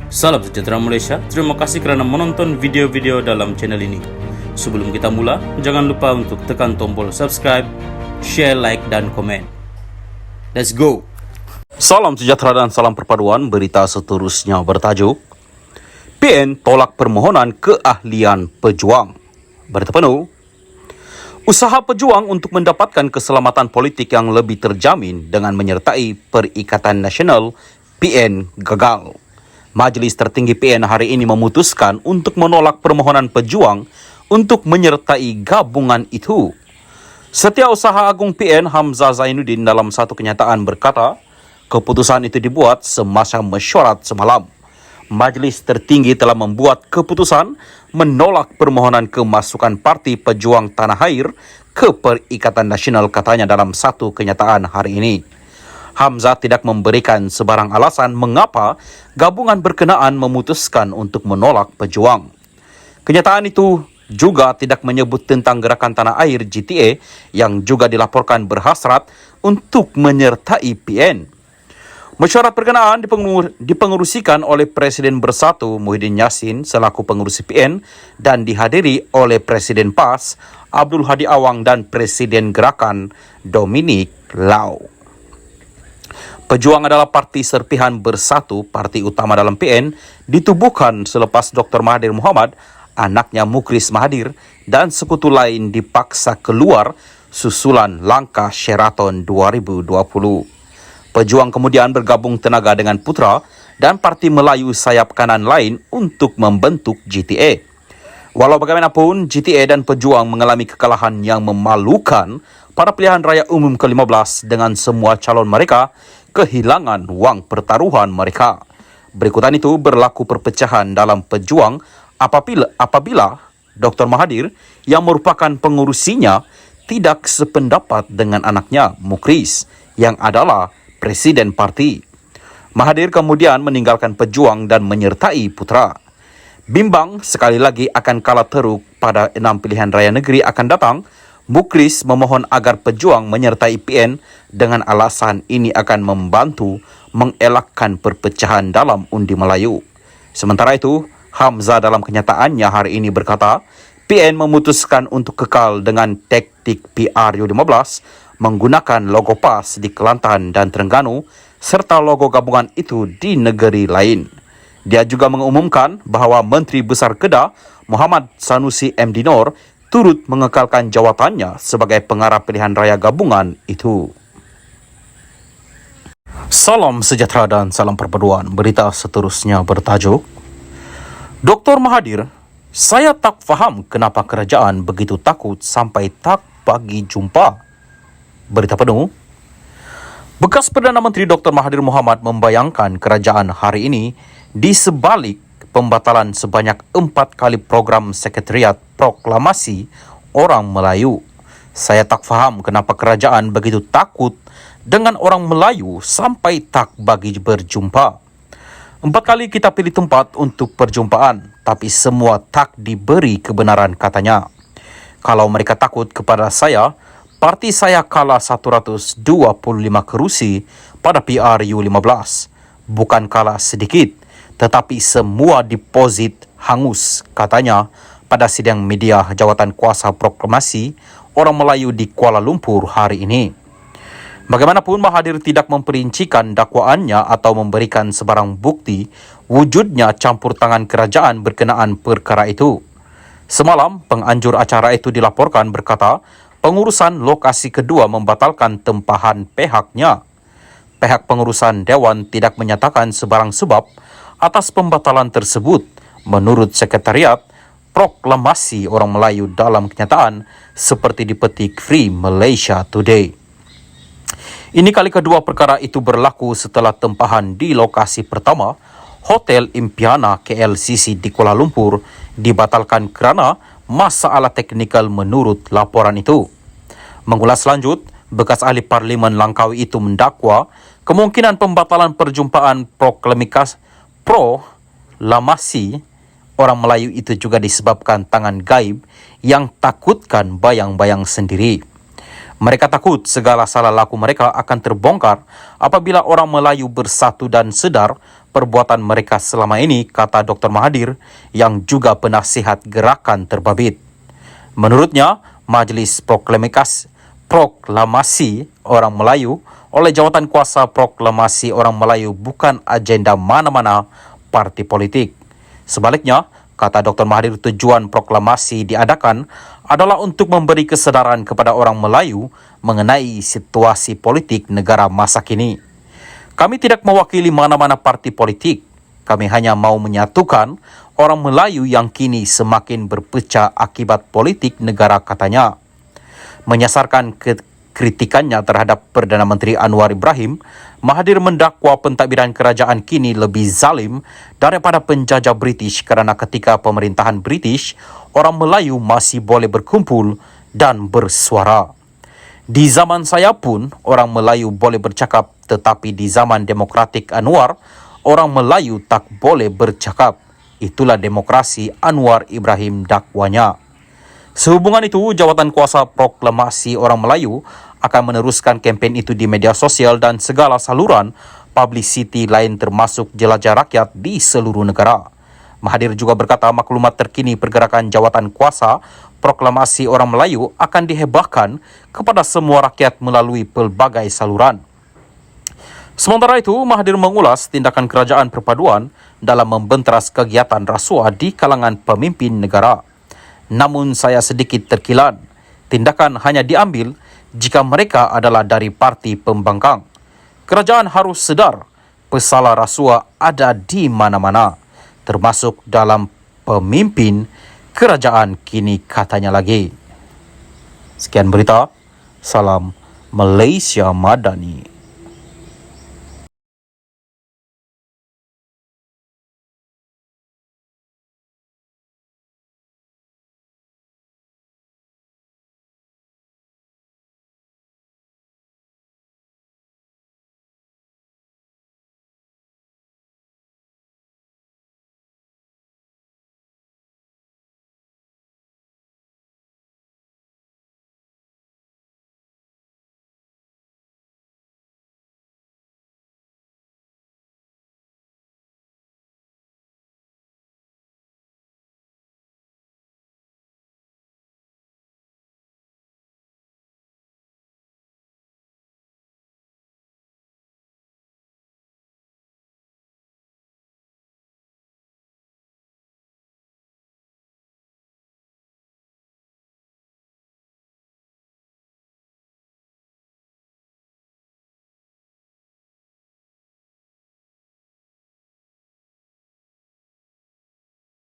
Salam sejahtera Malaysia, terima kasih kerana menonton video-video dalam channel ini. Sebelum kita mula, jangan lupa untuk tekan tombol subscribe, share, like dan komen. Let's go! Salam sejahtera dan salam perpaduan. Berita seterusnya bertajuk PN tolak permohonan keahlian pejuang. Berita penuh. Usaha pejuang untuk mendapatkan keselamatan politik yang lebih terjamin dengan menyertai Perikatan Nasional PN gagal. Majlis tertinggi PN hari ini memutuskan untuk menolak permohonan pejuang untuk menyertai gabungan itu. Setiausaha Agung PN Hamzah Zainuddin dalam satu kenyataan berkata, keputusan itu dibuat semasa mesyuarat semalam. Majlis tertinggi telah membuat keputusan menolak permohonan kemasukan Parti Pejuang Tanah Air ke Perikatan Nasional, katanya dalam satu kenyataan hari ini. Hamzah tidak memberikan sebarang alasan mengapa gabungan berkenaan memutuskan untuk menolak pejuang. Kenyataan itu juga tidak menyebut tentang Gerakan Tanah Air GTA yang juga dilaporkan berhasrat untuk menyertai PN. Mesyuarat berkenaan dipengerusikan oleh Presiden Bersatu Muhyiddin Yassin selaku pengerusi PN dan dihadiri oleh Presiden PAS Abdul Hadi Awang dan Presiden Gerakan Dominic Lau. Pejuang adalah parti serpihan bersatu, parti utama dalam PN, ditubuhkan selepas Dr. Mahathir Mohamad, anaknya Mukris Mahathir, dan sekutu lain dipaksa keluar susulan langkah Sheraton 2020. Pejuang kemudian bergabung tenaga dengan Putra dan Parti Melayu sayap kanan lain untuk membentuk GTA. Walau bagaimanapun, GTA dan Pejuang mengalami kekalahan yang memalukan pada pilihan raya umum ke-15 dengan semua calon mereka kehilangan wang pertaruhan mereka. Berikutan itu berlaku perpecahan dalam Pejuang apabila Dr. Mahathir yang merupakan pengurusinya tidak sependapat dengan anaknya Mukris yang adalah presiden parti. Mahathir kemudian meninggalkan Pejuang dan menyertai Putra. Bimbang sekali lagi akan kalah teruk pada 6 pilihan raya negeri akan datang. Mukris memohon agar Pejuang menyertai PN dengan alasan ini akan membantu mengelakkan perpecahan dalam undi Melayu. Sementara itu, Hamzah dalam kenyataannya hari ini berkata, PN memutuskan untuk kekal dengan taktik PRU15 menggunakan logo PAS di Kelantan dan Terengganu serta logo gabungan itu di negeri lain. Dia juga mengumumkan bahawa Menteri Besar Kedah Muhammad Sanusi MD Nor turut mengekalkan jawatannya sebagai pengarah pilihan raya gabungan itu. Salam sejahtera dan salam perpaduan. Berita seterusnya bertajuk Dr. Mahathir, saya tak faham kenapa kerajaan begitu takut sampai tak bagi jumpa. Berita penuh. Bekas Perdana Menteri Dr. Mahathir Mohamad membayangkan kerajaan hari ini di sebalik pembatalan sebanyak 4 kali program Sekretariat Proklamasi Orang Melayu. Saya tak faham kenapa kerajaan begitu takut dengan orang Melayu sampai tak bagi berjumpa. 4 kali kita pilih tempat untuk perjumpaan, tapi semua tak diberi kebenaran, katanya. Kalau mereka takut kepada saya, parti saya kalah 125 kerusi pada PRU 15. Bukan kalah sedikit, tetapi semua deposit hangus, katanya pada sidang media Jawatan Kuasa Proklamasi Orang Melayu di Kuala Lumpur hari ini. Bagaimanapun, Mahathir tidak memperincikan dakwaannya atau memberikan sebarang bukti wujudnya campur tangan kerajaan berkenaan perkara itu. Semalam, penganjur acara itu dilaporkan berkata, pengurusan lokasi kedua membatalkan tempahan pihaknya. Pihak pengurusan Dewan tidak menyatakan sebarang sebab atas pembatalan tersebut, menurut Sekretariat Proklamasi Orang Melayu dalam kenyataan seperti dipetik Free Malaysia Today. Ini kali kedua perkara itu berlaku setelah tempahan di lokasi pertama, Hotel Impiana KLCC di Kuala Lumpur, dibatalkan kerana masalah teknikal menurut laporan itu. Mengulas lanjut, bekas ahli Parlimen Langkawi itu mendakwa kemungkinan pembatalan perjumpaan proklamasi Orang Melayu itu juga disebabkan tangan gaib yang takutkan bayang-bayang sendiri. Mereka takut segala salah laku mereka akan terbongkar apabila orang Melayu bersatu dan sedar perbuatan mereka selama ini, kata Dr. Mahathir yang juga penasihat gerakan terbabit. Menurutnya, Majlis Proklamasi Orang Melayu oleh Jawatan Kuasa Proklamasi Orang Melayu bukan agenda mana-mana parti politik. Sebaliknya, kata Dr. Mahathir, tujuan proklamasi diadakan adalah untuk memberi kesedaran kepada orang Melayu mengenai situasi politik negara masa kini. Kami tidak mewakili mana-mana parti politik. Kami hanya mau menyatukan orang Melayu yang kini semakin berpecah akibat politik negara, katanya. Menyasarkan kritikannya terhadap Perdana Menteri Anwar Ibrahim, Mahathir mendakwa pentadbiran kerajaan kini lebih zalim daripada penjajah British kerana ketika pemerintahan British, orang Melayu masih boleh berkumpul dan bersuara. Di zaman saya pun, orang Melayu boleh bercakap, tetapi di zaman demokratik Anwar, orang Melayu tak boleh bercakap. Itulah demokrasi Anwar Ibrahim, dakwanya. Sehubungan itu, Jawatan Kuasa Proklamasi Orang Melayu akan meneruskan kempen itu di media sosial dan segala saluran publicity lain termasuk jelajah rakyat di seluruh negara. Mahathir juga berkata maklumat terkini pergerakan Jawatan Kuasa Proklamasi Orang Melayu akan dihebahkan kepada semua rakyat melalui pelbagai saluran. Sementara itu, Mahathir mengulas tindakan kerajaan perpaduan dalam membenteras kegiatan rasuah di kalangan pemimpin negara. Namun saya sedikit terkilan, tindakan hanya diambil jika mereka adalah dari parti pembangkang. Kerajaan harus sedar pesalah rasuah ada di mana-mana, termasuk dalam pemimpin kerajaan kini, katanya lagi. Sekian berita, salam Malaysia Madani.